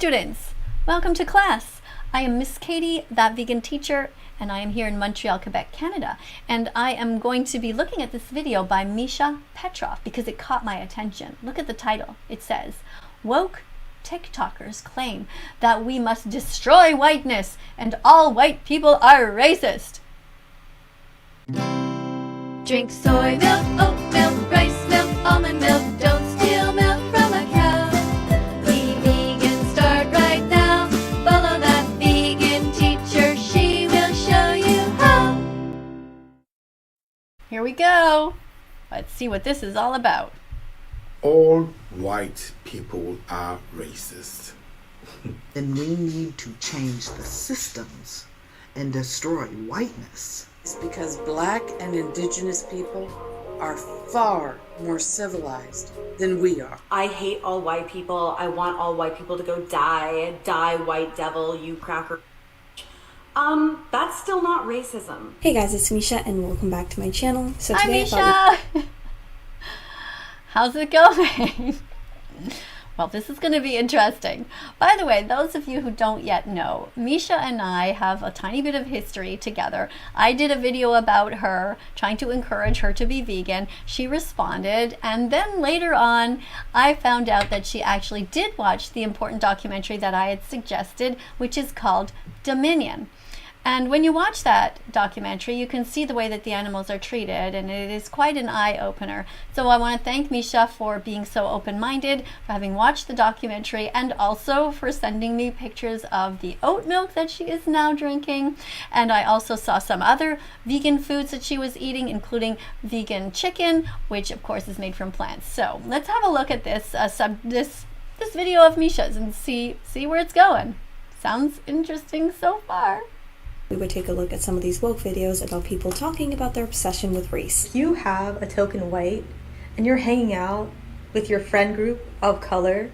students! Welcome to class. I am Miss Katie, that vegan teacher, and I am here in Montreal, Quebec, Canada. And I am going to be looking at this video by Misha Petrov because it caught my attention. Look at the title. It says, "Woke TikTokers claim that we must destroy whiteness and all white people are racist." Drink soy milk, oat milk, rice milk, almond milk. Don't steal milk from a cow. Be vegan, start right now. Follow that vegan teacher, she will show you how. Here we go. Let's see what this is all about. All white people are racist. Then we need to change the systems and destroy whiteness. It's because Black and Indigenous people are far more civilized than we are. I hate all white people. I want all white people to go die. Die, white devil, you cracker. That's still not racism. Hey guys, it's Misha and welcome back to my channel. So Hi, today Misha! How's it going? Well, this is going to be interesting. By the way, those of you who don't yet know, Misha and I have a tiny bit of history together. I did a video about her, trying to encourage her to be vegan. She responded, and then later on, I found out that she actually did watch the important documentary that I had suggested, which is called Dominion. And when you watch that documentary, you can see the way that the animals are treated, and it is quite an eye-opener. So I want to thank Misha for being so open-minded, for having watched the documentary, and also for sending me pictures of the oat milk that she is now drinking. And I also saw some other vegan foods that she was eating, including vegan chicken, which of course is made from plants. So let's have a look at this this video of Misha's and see where it's going. Sounds interesting so far. we would take a look at some of these woke videos about people talking about their obsession with race. If you have a token white and you're hanging out with your friend group of color,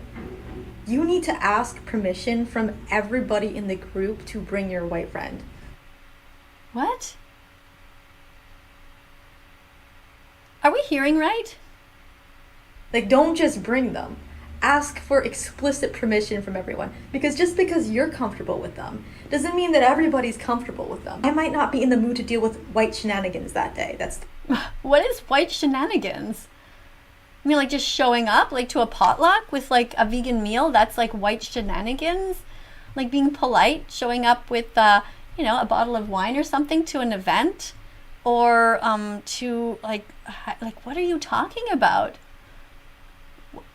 you need to ask permission from everybody in the group to bring your white friend. What? Are we hearing right? Like, don't just bring them. Ask for explicit permission from everyone. Because just because you're comfortable with them doesn't mean that everybody's comfortable with them. I might not be in the mood to deal with white shenanigans that day. What is white shenanigans? I mean, like just showing up like to a potluck with like a vegan meal, that's like white shenanigans? Like being polite, showing up with you know, a bottle of wine or something to an event? Or to like what are you talking about?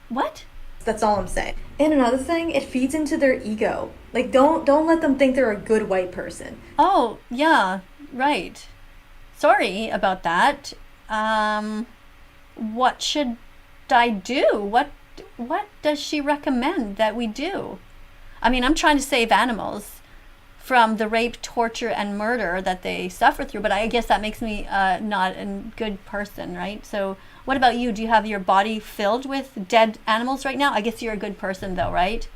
What? That's all I'm saying. And another thing, it feeds into their ego. Like, don't let them think they're a good white person. Oh, yeah, right. Sorry about that. What should I do? What does she recommend that we do? I mean, I'm trying to save animals from the rape, torture, and murder that they suffer through, but I guess that makes me not a good person, right? So what about you? Do you have your body filled with dead animals right now? I guess you're a good person though, right?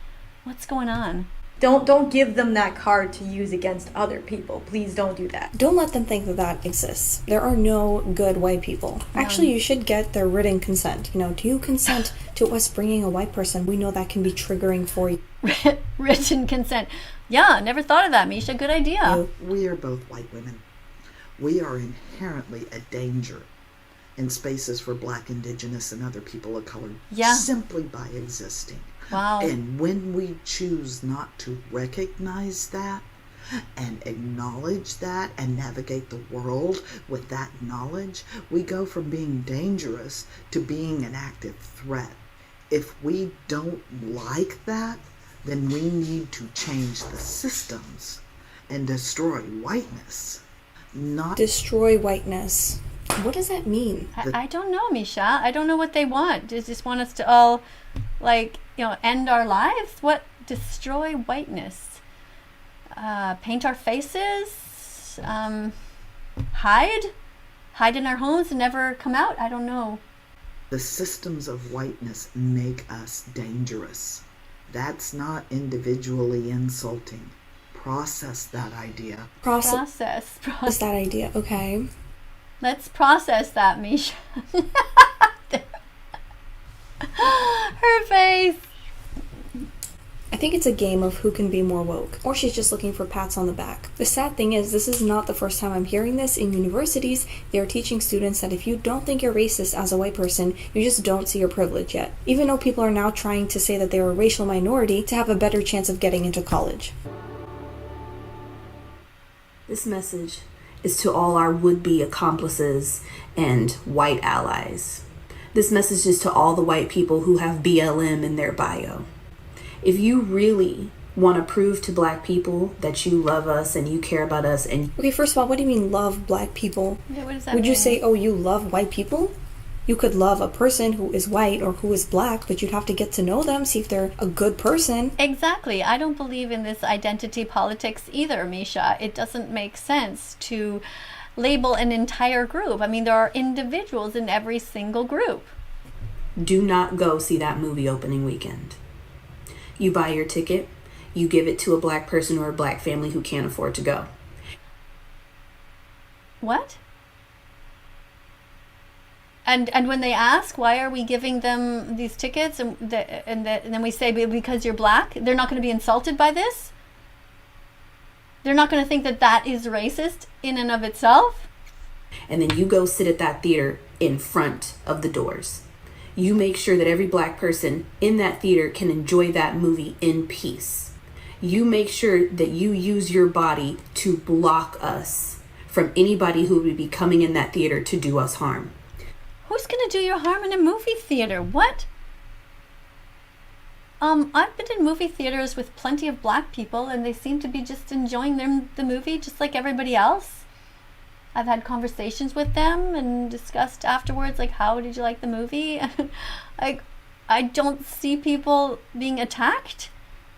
What's going on? Don't give them that card to use against other people. Please don't do that. Don't let them think that that exists. There are no good white people. Actually, you should get their written consent. You know, do you consent to us bringing a white person? We know that can be triggering for you. Written consent. Yeah, never thought of that, Misha. Good idea. We are both white women. We are inherently a danger in spaces for Black, Indigenous, and other people of color simply by existing. Wow. And when we choose not to recognize that and acknowledge that and navigate the world with that knowledge, we go from being dangerous to being an active threat. If we don't like that, then we need to change the systems and destroy whiteness. Not destroy whiteness. What does that mean? I don't know, Misha. I don't know what they want. They just want us to all, like, you know, end our lives? What? Destroy whiteness? Paint our faces? Hide? Hide in our homes and never come out? I don't know. The systems of whiteness make us dangerous. That's not individually insulting. Process that idea. Process that idea, okay. Let's process that, Misha. Her face. I think it's a game of who can be more woke, or she's just looking for pats on the back. The sad thing is, this is not the first time I'm hearing this. In universities, they are teaching students that if you don't think you're racist as a white person, you just don't see your privilege yet. Even though people are now trying to say that they're a racial minority to have a better chance of getting into college. This message is to all our would-be accomplices and white allies. This message is to all the white people who have BLM in their bio. If you really want to prove to black people that you love us and you care about us and... Okay, first of all, what do you mean love black people? Yeah, what does that Would mean? you say, oh, you love white people? You could love a person who is white or who is black, but you'd have to get to know them, see if they're a good person. Exactly. I don't believe in this identity politics either, Misha. It doesn't make sense to label an entire group. I mean, there are individuals in every single group. Do not go see that movie opening weekend. You buy your ticket, you give it to a black person or a black family who can't afford to go. What? And when they ask, why are we giving them these tickets? And then we say, because you're black, they're not going to be insulted by this? They're not going to think that that is racist in and of itself? And then you go sit at that theater in front of the doors. You make sure that every black person in that theater can enjoy that movie in peace. You make sure that you use your body to block us from anybody who would be coming in that theater to do us harm. Who's going to do you harm in a movie theater? What? I've been in movie theaters with plenty of black people, and they seem to be just enjoying the movie just like everybody else. I've had conversations with them and discussed afterwards, like, how did you like the movie? I don't see people being attacked,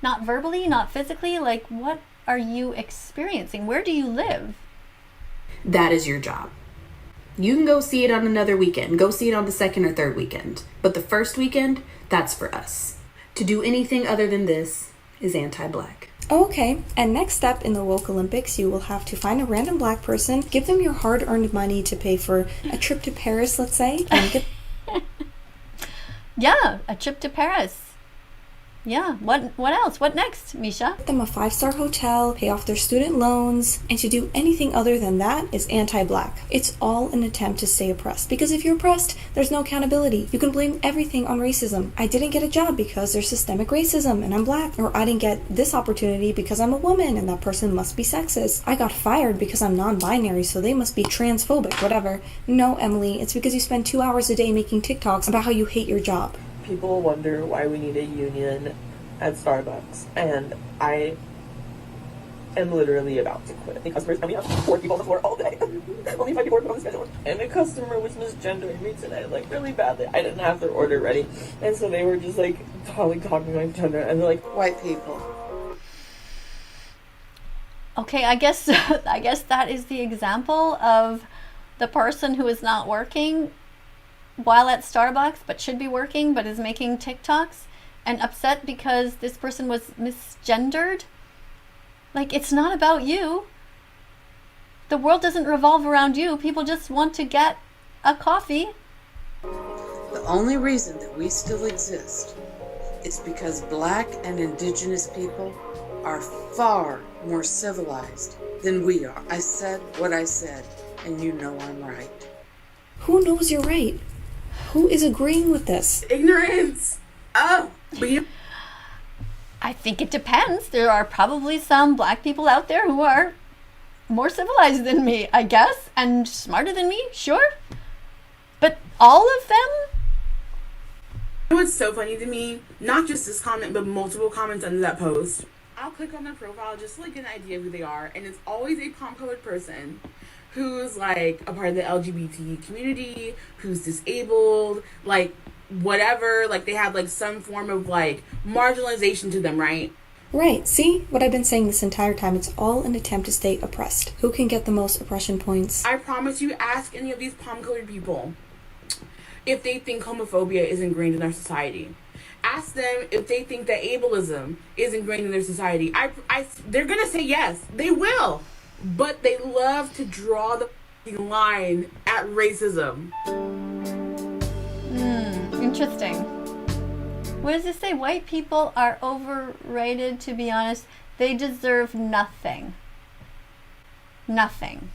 not verbally, not physically. Like, what are you experiencing? Where do you live? That is your job. You can go see it on another weekend. Go see it on the second or third weekend. But the first weekend, that's for us. To do anything other than this is anti-black. Okay, and next step in the Woke Olympics, you will have to find a random black person, give them your hard-earned money to pay for a trip to Paris, let's say, and Yeah, a trip to Paris. Yeah, what else? What next, Misha? get them a 5-star hotel, pay off their student loans, and to do anything other than that is anti-black. It's all an attempt to stay oppressed, because if you're oppressed, there's no accountability. You can blame everything on racism. I didn't get a job because there's systemic racism and I'm black, or I didn't get this opportunity because I'm a woman and that person must be sexist. I got fired because I'm non-binary, so they must be transphobic, whatever. No, Emily, it's because you spend 2 hours a day making TikToks about how you hate your job. People wonder why we need a union at Starbucks, and I am literally about to quit. The customers, and we have 4 people on the floor all day. Only 5 people on the schedule. And the customer was misgendering me today, like, really badly. I didn't have their order ready. And so they were just, like, talking my gender, and they're like, White people. Okay, I guess that is the example of the person who is not working while at Starbucks but should be working but is making TikToks and upset because this person was misgendered. Like, it's not about you. The world doesn't revolve around you. People just want to get a coffee. The only reason that we still exist is because Black and Indigenous people are far more civilized than we are. I said what I said, and you know I'm right. Who knows you're right? Who is agreeing with this? ignorance! Oh, but you... I think it depends. There are probably some black people out there who are more civilized than me, I guess, and smarter than me, sure. But all of them? You know what's so funny to me? Not just this comment, but multiple comments under that post. I'll click on their profile just to, like, get an idea of who they are, and it's always a palm-colored person who's, like, a part of the LGBT community, who's disabled, like, whatever, like, they have, like, some form of, like, marginalization to them, right? Right, see? What I've been saying this entire time, it's all an attempt to stay oppressed. Who can get the most oppression points? I promise you, ask any of these palm-colored people if they think homophobia is ingrained in our society. Ask them if they think that ableism is ingrained in their society. They're gonna say yes. They will. But they love to draw the line at racism. Interesting. What does it say? White people are overrated, to be honest. They deserve nothing. Nothing.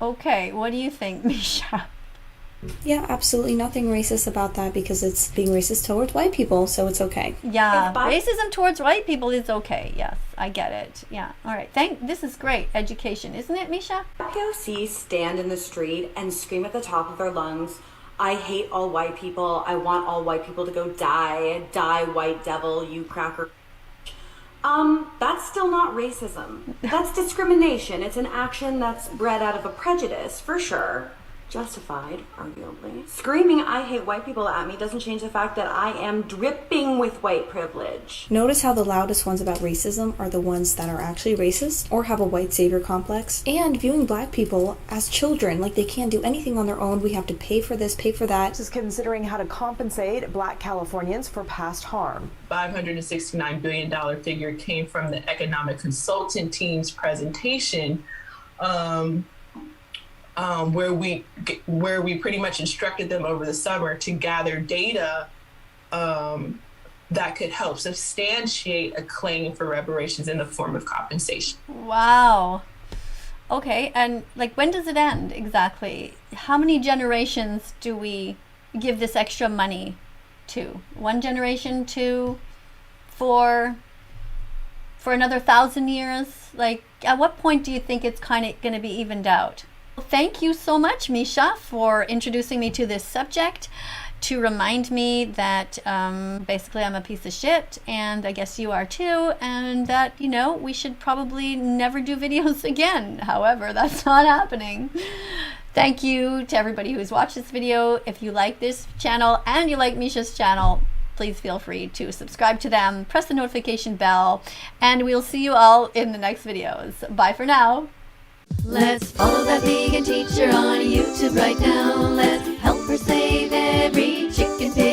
Okay, what do you think, Misha? Yeah, absolutely nothing racist about that because it's being racist towards white people, so it's okay. Yeah, racism towards white people is okay. Yes, I get it. Yeah, all right. This is great education, isn't it, Misha? POC stand in the street and scream at the top of their lungs, I hate all white people. I want all white people to go die. Die, white devil, you cracker. That's still not racism. That's discrimination. It's an action that's bred out of a prejudice, for sure. Justified, arguably. Screaming I hate white people at me doesn't change the fact that I am dripping with white privilege. Notice how the loudest ones about racism are the ones that are actually racist or have a white savior complex. And viewing black people as children, like they can't do anything on their own. We have to pay for this, pay for that. This is considering how to compensate black Californians for past harm. $569 billion figure came from the economic consultant team's presentation, where we pretty much instructed them over the summer to gather data that could help substantiate a claim for reparations in the form of compensation. Wow. Okay, and like when does it end exactly? How many generations do we give this extra money to? 1 generation, 2, 4, for another 1,000 years? Like at what point do you think it's kind of going to be evened out? Thank you so much, Misha, for introducing me to this subject, to remind me that basically I'm a piece of shit, and I guess you are too, and that, you know, we should probably never do videos again. However, that's not happening. Thank you to everybody who's watched this video. If you like this channel and you like Misha's channel, please feel free to subscribe to them, press the notification bell, and we'll see you all in the next videos. Bye for now. Let's follow that vegan teacher on YouTube right now. Let's help her save every chicken pig.